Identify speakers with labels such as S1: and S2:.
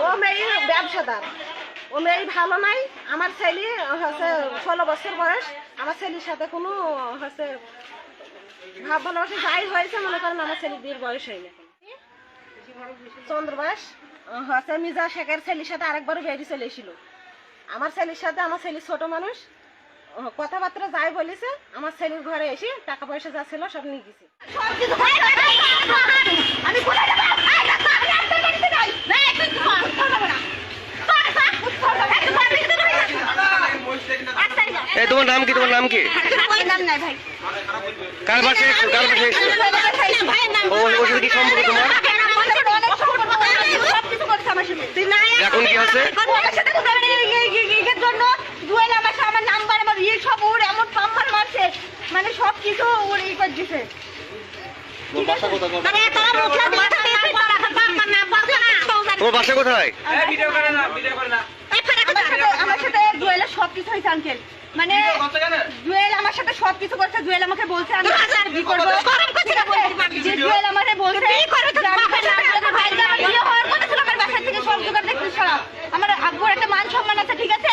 S1: ও মেয়ে ব্যবসাদার, ও মেয়ে ভালো নাই। আমার ছেলে হচ্ছে 16 বছর বয়স। আমার ছেলের সাথে কোনো হচ্ছে ভাব ভালোবাসা যাই হয়েছে, মনে করেন আমার ছেলে বিয়ের বয়স হয়নি। চন্দ্রবাস হচ্ছে মির্জা শেখের ছেলের সাথে আরেকবারও বেরিয়ে চলে এসেছিল। আমার ছেলের সাথে, আমার ছেলে ছোট মানুষ, কথাবার্তা যাই বলেছে, আমার ছেলের ঘরে এসে টাকা পয়সা যা ছিল সব নিয়ে গেছে।
S2: তোমার নাম কি? তোমার নাম কি? কার বাসে কি সম্পর্ক তোমার? এখন কি আছে?
S1: মানে সব কিছু ওর ই করে দিছে।
S2: তোমার বাসা কোথায়?
S1: আমার সাথে জুয়েলের সবকিছু হয়েছে আঙ্কেল, মানে জুয়েল আমার সাথে সবকিছু করছে। জুয়েল আমাকে বলছে আমি জুয়েল আমাকে বলছে আমার আব্বুর একটা মান সম্মান আছে, ঠিক আছে?